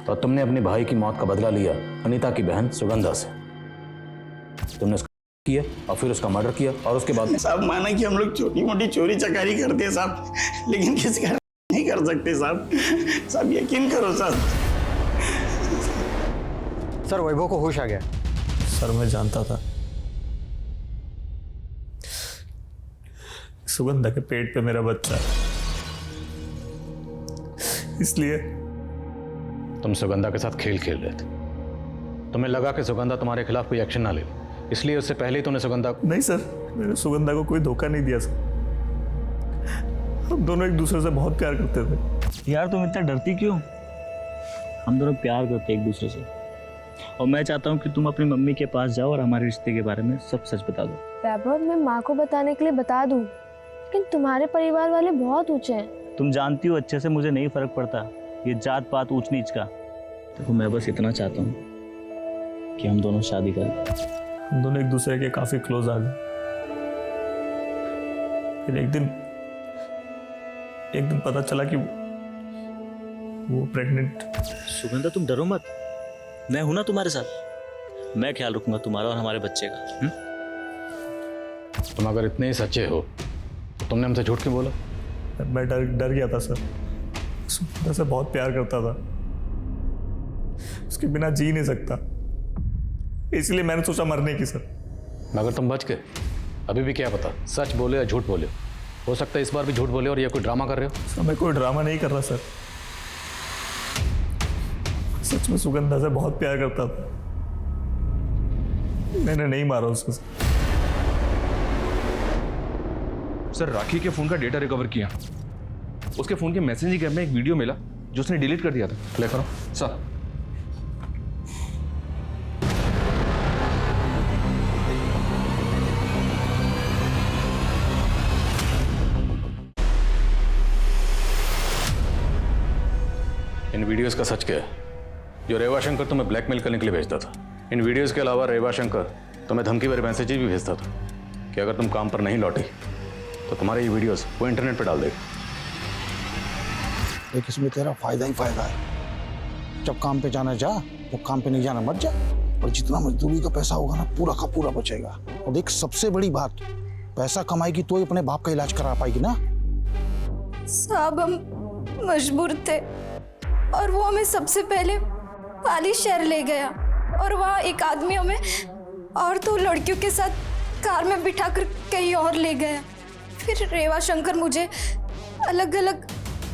और तुमने अपने भाई की मौत का बदला लिया अनीता की बहन सुगंधा से। तुमने उसका किया और फिर उसका मर्डर किया और उसके बाद साहब माना कि हम लोग छोटी मोटी चोरी चकारी करते हैं साहब, लेकिन किसी का नहीं कर सकते साहब। साहब यकीन करो साहब। सर वैभव को होश आ गया। सर मैं जानता था सुगंधा के पेट पे मेरा बच्चा है, इसलिए तुम सुगंधा के साथ खेल खेल रहे थे। तुम्हें लगा कि सुगंधा तुम्हारे खिलाफ कोई एक्शन ना ले, इसलिए उससे पहले ही तूने सुगंधा। नहीं सर, मैंने सुगंधा को कोई धोखा नहीं दिया सर। हम दोनों एक दूसरे से बहुत प्यार करते थे। यार तुम इतना डरती क्यों? हम दोनों प्यार करते एक दूसरे से, और मैं चाहता हूँ कि तुम अपनी मम्मी के पास जाओ और हमारे रिश्ते के बारे में सब सच बता दो। वैभव मैं माँ को बताने के लिए बता दूँ, लेकिन तुम्हारे परिवार वाले बहुत ऊंचे हैं। तुम जानती हो अच्छे से, मुझे नहीं फर्क पड़ता ये जात पात ऊंच नीच का। देखो मैं बस इतना चाहता हूँ कि हम दोनों शादी करें। हम दोनों एक दूसरे के काफी क्लोज आ गए। फिर एक दिन एक दिन पता चला कि वो प्रेग्नेंट। सुगंधा तुम डरो मत, मैं हूं ना तुम्हारे साथ। मैं ख्याल रखूंगा तुम्हारा और हमारे बच्चे का। तुम अगर इतने ही सच्चे हो तो तुमने हमसे झूठ क्यों बोला? मैं डर गया था सर। सुगंधा से बहुत प्यार करता था, उसके बिना जी नहीं सकता, इसलिए मैंने सोचा मरने की सर। मगर तुम बच गए। अभी भी क्या पता सच बोले या झूठ बोले, हो सकता है इस बार भी झूठ बोले और ये कोई ड्रामा कर रहे हो। सर मैं कोई ड्रामा नहीं कर रहा सर, सच में सुगंधा से बहुत प्यार करता था। मैंने नहीं मारा उसको। सर राखी के फोन का डेटा रिकवर किया, उसके फोन के मैसेजिंग ऐप में एक वीडियो मिला जो उसने डिलीट कर दिया था। प्ले करो सर। इन वीडियोस का सच क्या है? जो रेवा शंकर तुम्हें ब्लैकमेल करने के लिए भेजता था, इन वीडियोस के अलावा रेवा शंकर तुम्हें धमकी भरे मैसेजेस भी भेजता था कि अगर तुम काम पर नहीं लौटी तो तुम्हारे ये वीडियोस वो इंटरनेट पर डाल देगा। एक इसमें तेरा फायदा ही फायदा है। जब काम पे जाना जा, जब काम पे नहीं जाना मत जा। और जितना मजदूरी का पैसा होगा ना, पूरा का पूरा बचेगा। और देख सबसे बड़ी बात, पैसा कमाएगी तो ही अपने बाप का इलाज करा पाएगी ना। साहब हम मजबूर थे और वो हमें सबसे पहले पाली शहर ले गया और वहाँ एक आदमी हमें और 2 लड़कियों के साथ कार में बिठाकर कहीं और ले गया। फिर रेवा शंकर मुझे अलग अलग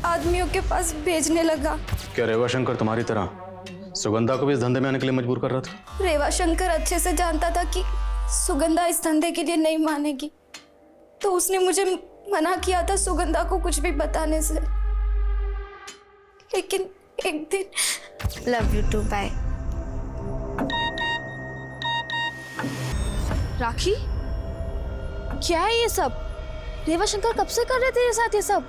आदमियों के पास भेजने लगा। क्या रेवा शंकर तुम्हारी तरह सुगंधा को भी इस धंधे में आने के लिए मजबूर कर रहा था? रेवा शंकर अच्छे से जानता था कि सुगंधा इस धंधे के लिए नहीं मानेगी, तो उसने मुझे मना किया था सुगंधा को कुछ भी बताने से। लेकिन एक दिन लव यू टू, बाय। राखी क्या है ये सब? रेवा शंकर कब से कर रहे थे ये साथ ये सब?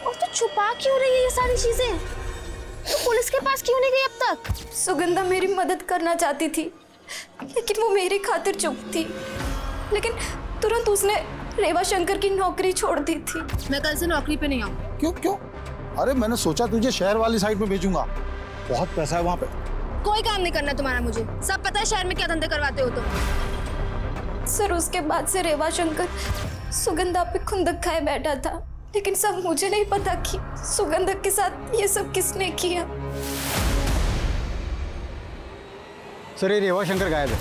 और तो छुपा क्यों रही है ये सारी चीजें? तो पुलिस के पास क्यों नहीं गई अब तक? सुगंधा मेरी मदद करना चाहती थी, लेकिन वो मेरी खातिर चुप थी। लेकिन तुरंत उसने रेवा शंकर की नौकरी छोड़ दी थी। मैं कल से नौकरी पे नहीं आऊँ। क्यों क्यों? अरे मैंने सोचा तुझे शहर वाली साइड में भेजूंगा, बहुत पैसा है वहाँ पे। कोई काम नहीं करना तुम्हारा मुझे, सब पता है शहर में क्या धंधे करवाते हो तुम। सर उसके बाद से रेवा शंकर सुगंधा पे खुंदक खाए बैठा था, लेकिन सब मुझे नहीं पता कि सुगंधा के साथ ये सब किसने किया। सर ये रेवा शंकर गायब है,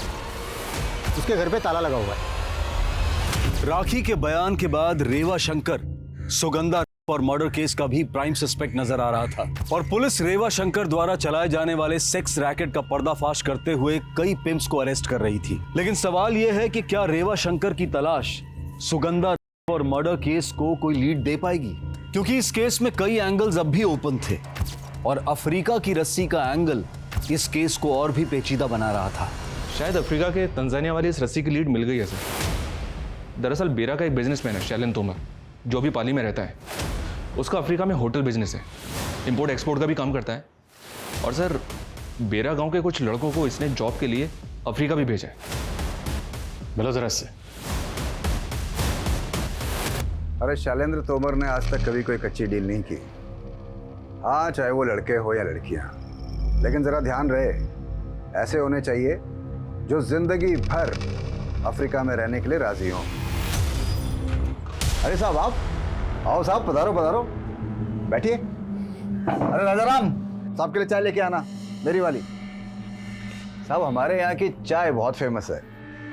उसके घर पे ताला लगा हुआ है। राखी के बयान के बाद रेवा शंकर सुगंधा और मर्डर केस का भी प्राइम सस्पेक्ट नजर आ रहा था और पुलिस रेवा शंकर द्वारा चलाए जाने वाले सेक्स रैकेट का पर्दाफाश करते हुए कई पिम्प्स को अरेस्ट कर रही थी। लेकिन सवाल यह है कि क्या रेवा शंकर की तलाश सुगंधा और मर्डर केस को कोई लीड दे पाएगी, क्योंकि इस केस में कई एंगल्स अब भी ओपन थे और अफ्रीका की रस्सी का एंगल इस केस को और भी पेचीदा बना रहा था। शायद अफ्रीका के तंजानिया वाली इस रस्सी की लीड मिल गई है सर। दरअसल बेरा का एक बिजनेसमैन है शैलेन तोमर, जो भी पाली में रहता है। उसका अफ्रीका में होटल बिजनेस है, इंपोर्ट एक्सपोर्ट का भी काम करता है। और सर बेरा गांव के कुछ लड़कों को इसने जॉब के लिए अफ्रीका भी भेजा है। मिलो जरा इससे। अरे शैलेंद्र तोमर ने आज तक कभी कोई कच्ची डील नहीं की। हाँ चाहे वो लड़के हो या लड़कियां, लेकिन जरा ध्यान रहे ऐसे होने चाहिए जो जिंदगी भर अफ्रीका में रहने के लिए राजी हों। अरे साहब आप आओ साहब, पधारो पधारो, बैठिए। अरे राजाराम साहब के लिए चाय लेके आना, मेरी वाली। साहब हमारे यहाँ की चाय बहुत फेमस है।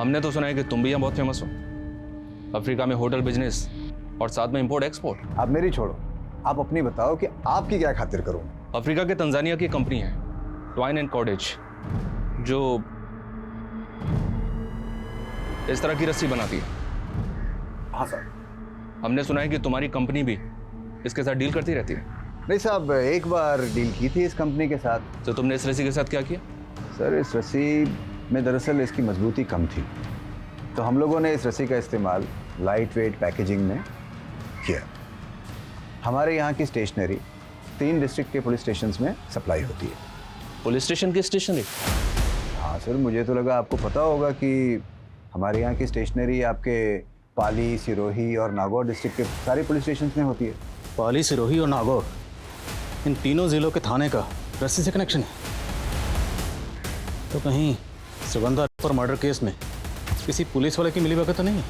हमने तो सुना है कि तुम भी यहाँ बहुत फेमस हो, अफ्रीका में होटल बिजनेस और साथ में इंपोर्ट एक्सपोर्ट। आप मेरी छोड़ो, आप अपनी बताओ कि आपकी क्या खातिर करूँ। अफ्रीका के तंजानिया की कंपनी है ट्वाइन एंड कॉटेज, जो इस तरह की रस्सी बनाती है। हाँ सर। हमने सुना है कि तुम्हारी कंपनी भी इसके साथ डील करती रहती है। नहीं साहब, एक बार डील की थी इस कंपनी के साथ। तो तुमने इस रस्सी के साथ क्या किया? सर इस रस्सी में दरअसल इसकी मजबूती कम थी, तो हम लोगों ने इस रस्सी का इस्तेमाल लाइट वेट पैकेजिंग में किया। हमारे यहाँ की स्टेशनरी 3 डिस्ट्रिक्ट के पुलिस स्टेशन में सप्लाई होती है। पुलिस स्टेशन की स्टेशनरी? हाँ सर, मुझे तो लगा आपको पता होगा कि हमारे यहाँ की स्टेशनरी आपके पाली, सिरोही और नागौर डिस्ट्रिक्ट के सारे पुलिस स्टेशन में होती है। पाली, सिरोही और नागौर, इन तीनों जिलों के थाने का रस्सी से कनेक्शन है। तो कहीं सुगंधा पर मर्डर केस में किसी पुलिस वाले की मिलीभगत तो नहीं है?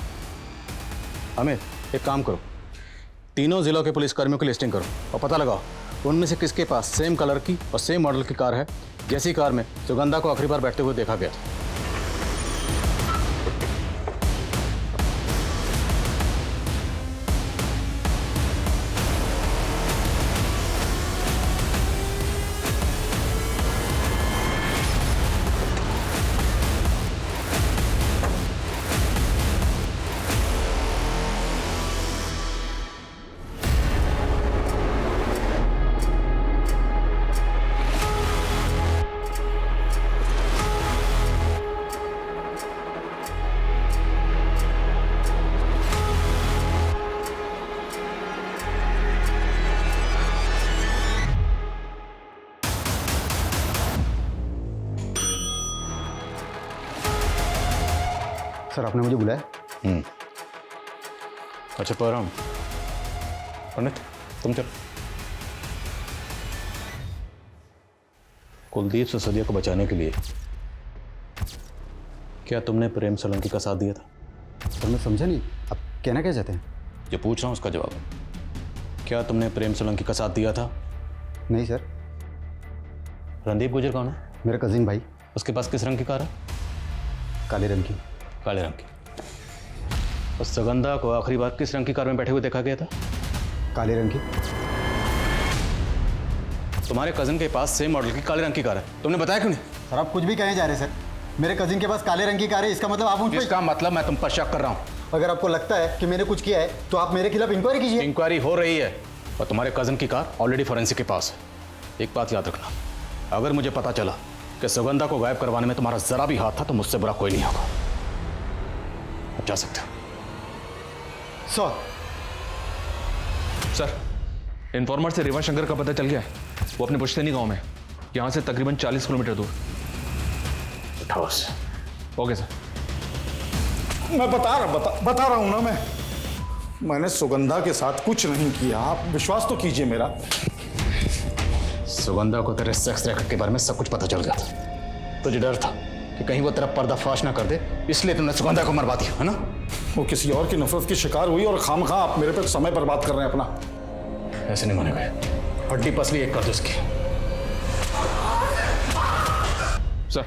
अमित, एक काम करो, तीनों जिलों के पुलिस कर्मियों की लिस्टिंग करो और पता लगाओ उनमें से किसके पास सेम कलर की और सेम मॉडल की कार है जैसी कार में सुगंधा को आखिरी बार बैठते हुए देखा गया था। सर, आपने मुझे बुलाया? अच्छा परम, पंडित तुम चल। कुलदीप सिसोदिया को बचाने के लिए क्या तुमने प्रेम सोलंकी का साथ दिया था? सर, मैं समझा नहीं, आप कहना क्या चाहते हैं? जो पूछ रहा हूं उसका जवाब। क्या तुमने प्रेम सोलंकी का साथ दिया था? नहीं सर। रणदीप गुर्जर कौन है? मेरा कजिन भाई। उसके पास किस रंग की कार है? काले रंग की। काले रंग की। और सुगंधा को आखिरी बार किस रंग की कार में बैठे हुए देखा गया था? काले रंग की। तुम्हारे कजिन के पास सेम मॉडल की काले रंग की कार है, तुमने बताया क्यों नहीं? सर, आप कुछ भी कहने जा रहे हैं सर। मेरे कजिन के पास काले रंग की कार है, इसका मतलब आप उन इसका मतलब मैं तुम पर शक कर रहा हूं। अगर आपको लगता है कि मैंने कुछ किया है तो आप मेरे खिलाफ इंक्वायरी कीजिए। इंक्वायरी हो रही है और तुम्हारे कजिन की कार ऑलरेडी फोरेंसिक के पास है। एक बात याद रखना, अगर मुझे पता चला कि सुगंधा को गायब करवाने में तुम्हारा जरा भी हाथ था तो मुझसे बुरा कोई नहीं होगा। अब जा सकते हो। सर, इन्फॉर्मर से रेवा शंकर का पता चल गया है। वो अपने पुश्तैनी गांव में, यहाँ से तकरीबन 40 किलोमीटर दूर। Okay sir. मैं बता रहा हूं ना, मैंने सुगंधा के साथ कुछ नहीं किया। आप विश्वास तो कीजिए मेरा। सुगंधा को तेरे सेक्स रैकेट के बारे में सब कुछ पता चल गया था। तुझे डर था कि कहीं वो तेरा पर्दाफाश ना कर दे, इसलिए तुमने सुगंधा को मरवा दिया, है ना? वो किसी और की नफरत की शिकार हुई और खामखा आप मेरे पे समय बर्बाद कर रहे हैं अपना। ऐसे नहीं मानेगा, हड्डी पसली एक कर दो इसकी। सर,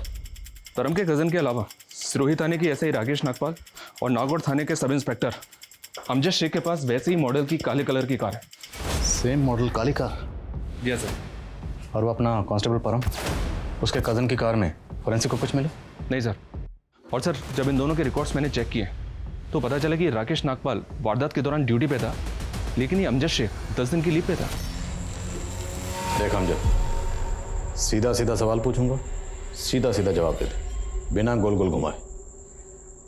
परम के कजन के अलावा सिरोही थाने की एसआई राकेश नागपाल और नागौर थाने के सब इंस्पेक्टर अमजद शेख के पास वैसे ही मॉडल की काले कलर की कार है। सेम मॉडल काली कार? जी सर। और वो अपना कांस्टेबल परम, उसके कजन की कार में फोरेंसिक को कुछ मिला? नहीं सर। और सर, जब इन दोनों के रिकॉर्ड्स मैंने चेक किए तो पता चला कि राकेश नागपाल वारदात के दौरान ड्यूटी पे था, लेकिन ये अमजद शेख 10 दिन की लीव पे था। देख अमजद, सीधा सीधा सवाल पूछूंगा, सीधा सीधा जवाब दे दे, बिना गोल गोल घुमाए।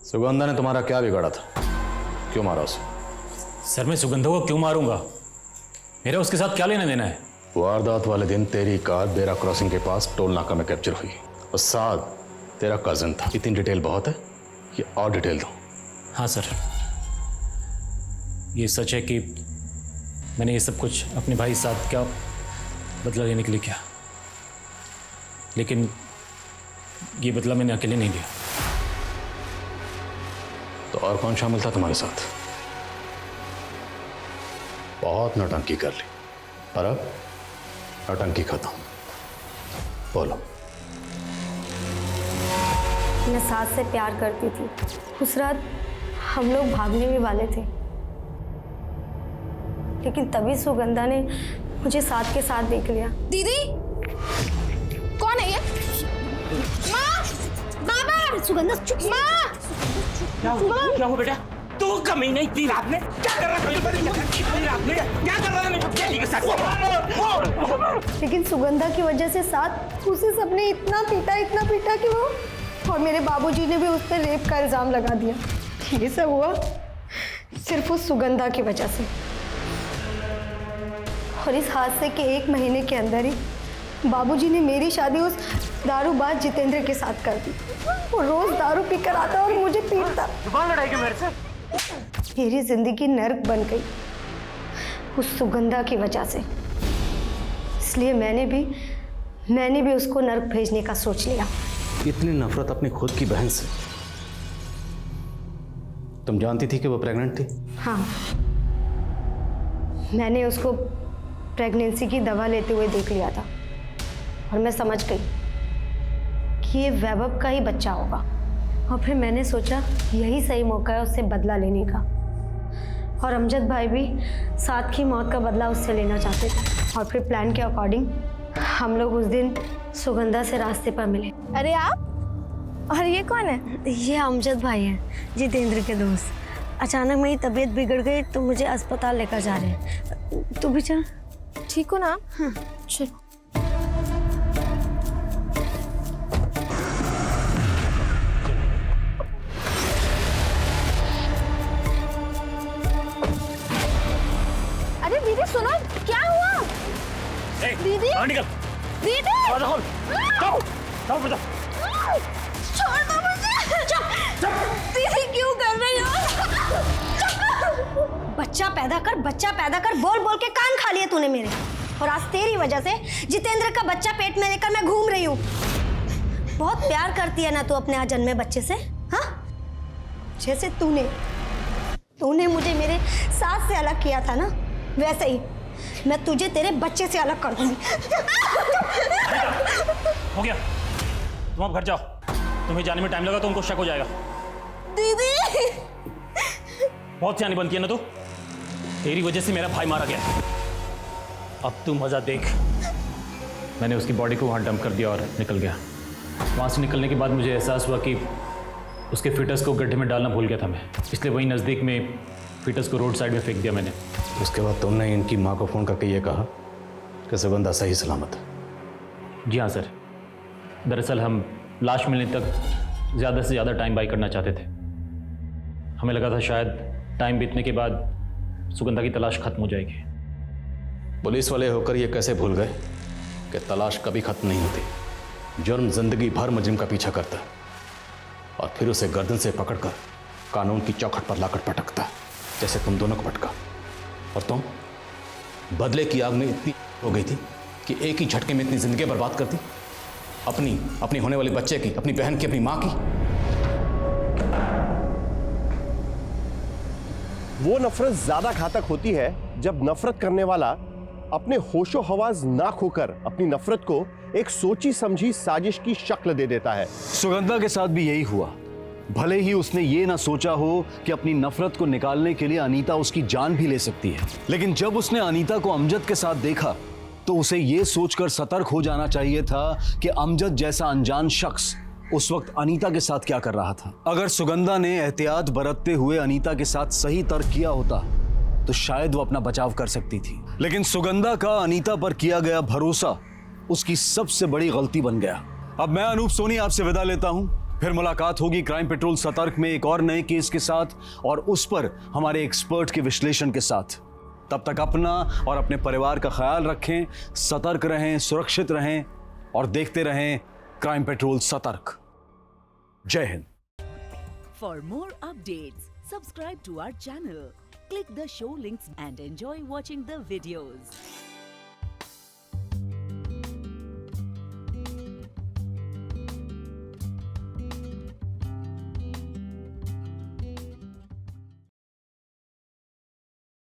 सुगंधा ने तुम्हारा क्या बिगाड़ा था? क्यों मारा उसे? सर, मैं सुगंधा को क्यों मारूंगा? मेरा उसके साथ क्या लेना देना है? वारदात वाले दिन तेरी कार बेरा क्रॉसिंग के पास टोल नाका में कैप्चर हुई और साथ तेरा कजन था। इतनी डिटेल बहुत है, ये और डिटेल दो। हाँ सर, ये सच है कि मैंने ये सब कुछ अपने भाई साथ क्या बदला लेने के लिए किया, लेकिन ये बदला मैंने अकेले नहीं लिया। तो और कौन शामिल था तुम्हारे साथ? बहुत नौटंकी कर ली, पर अब नौटंकी खत्म। बोलो। मैं सास से प्यार करती थी। उस रात हम लोग भागने भी वाले थे, लेकिन तभी सुगंधा ने मुझे साथ के साथ देख लिया। दीदी, कौन है ये? माँ, बाबा, सुगंधा, माँ। क्या हुआ बेटा? तू कमी नहीं थी रात में? क्या कर रहा था? रात में क्या कर रहा था? के साथ? लेकिन सुगंधा की वजह से साथ उसे सबने इतना पीटा कि वो, और मेरे बाबूजी ने भी उस पर रेप का इल्जाम लगा दिया। ये सब हुआ सिर्फ उस सुगंधा की वजह से। और इस हादसे के 1 महीने के अंदर ही बाबूजी ने मेरी शादी उस दारूबाज जितेंद्र के साथ कर दी। वो रोज दारू पीकर आता और मुझे पीटता। जुबान लड़ाई क्यों मेरे से? मेरी जिंदगी नर्क बन गई। उस सुगंधा की वजह से। इसलिए मैंने भी उसको नर्क भेजने का सोच लिया। इतनी नफरत अपनी खुद की बहन से? तुम जानती थी कि वो प्रेग्नेंट थी? हाँ, मैंने उसको प्रेगनेंसी की दवा लेते हुए देख लिया था और मैं समझ गई कि ये वैभव का ही बच्चा होगा। और फिर मैंने सोचा यही सही मौका है उससे बदला लेने का। और अमजद भाई भी साथ की मौत का बदला उससे लेना चाहते थे। और फिर प्लान के अकॉर्डिंग हम लोग उस दिन सुगंधा से रास्ते पर मिले। अरे आप? और ये कौन है? ये अमजद भाई हैं, जितेंद्र के दोस्त। अचानक मेरी तबीयत बिगड़ गई तो मुझे अस्पताल लेकर जा रहे हैं। तू भी चल। ठीक हो ना? हाँ चल। अरे दीदी सुनो, क्या हुआ? दीदी निकल। दीदी छोड़ दो मुझे। दीदी क्यों कर रही हो? बच्चा पैदा कर बोल बोल के कान खा लिए तूने मेरे। और आज तेरी वजह से जितेंद्र का बच्चा पेट में लेकर मैं घूम रही हूँ। बहुत प्यार करती है ना तू अपने आज जन्मे बच्चे से? हाँ, जैसे तूने मुझे मेरे सास से अलग किया था ना, वैसे ही मैं तुझे तेरे बच्चे से अलग कर दूंगी। हो गया, तुम अब घर जाओ। तुम्हें जाने में टाइम लगा तो उनको शक हो जाएगा। दीदी बहुत सियानी बनती है ना तू। तेरी वजह से मेरा भाई मारा गया। अब तू मजा देख। मैंने उसकी बॉडी को वहां डंप कर दिया और निकल गया। वहां से निकलने के बाद मुझे एहसास हुआ कि उसके फिटस को गड्ढे में डालना भूल गया था मैं। इसलिए वहीं नज़दीक में फिटस को रोड साइड में फेंक दिया मैंने। उसके बाद तुमने इनकी माँ को फ़ोन करके ये कहा कि सुगंधा सही सलामत है? जी हाँ सर। दरअसल हम लाश मिलने तक ज़्यादा से ज़्यादा टाइम बाई करना चाहते थे। हमें लगा था शायद टाइम बीतने के बाद सुगंधा की तलाश खत्म हो जाएगी। पुलिस वाले होकर ये कैसे भूल गए कि तलाश कभी खत्म नहीं होती। जुर्म जिंदगी भर मुजरिम का पीछा करता है और फिर उसे गर्दन से पकड़कर कानून की चौखट पर लाकर पटकता है, जैसे तुम दोनों को पटका। और तुम बदले की आग में इतनी हो गई थी कि एक ही झटके में इतनी जिंदगी बर्बाद कर दी। अपनी होने वाले बच्चे की, अपनी बहन की, अपनी माँ की। वो नफरत ज्यादा घातक होती है जब नफरत करने वाला अपने होशो हवास ना खोकर अपनी नफरत को एक सोची समझी साजिश की शक्ल दे देता है। सुगंधा के साथ भी यही हुआ। भले ही उसने ये ना सोचा हो कि अपनी नफरत को निकालने के लिए अनीता उसकी जान भी ले सकती है, लेकिन जब उसने अनीता को अमजद के साथ देखा तो उसे ये सोचकर सतर्क हो जाना चाहिए था कि अमजद जैसा अनजान शख्स उस वक्त अनीता के साथ क्या कर रहा था। अगर सुगंधा ने एहतियात बरतते हुए अनीता के साथ सही तर्क किया होता तो शायद वो अपना बचाव कर सकती थी, लेकिन सुगंधा का अनीता पर किया गया भरोसा उसकी सबसे बड़ी गलती बन गया। अब मैं अनूप सोनी आपसे विदा लेता हूं। फिर मुलाकात होगी क्राइम पेट्रोल सतर्क में एक और नए केस के साथ और उस पर हमारे एक्सपर्ट के विश्लेषण के साथ। तब तक अपना और अपने परिवार का ख्याल रखें, सतर्क रहें, सुरक्षित रहें और देखते रहें क्राइम पेट्रोल सतर्क। जय Hind. For more updates, subscribe to our channel, click the show links and enjoy watching the videos.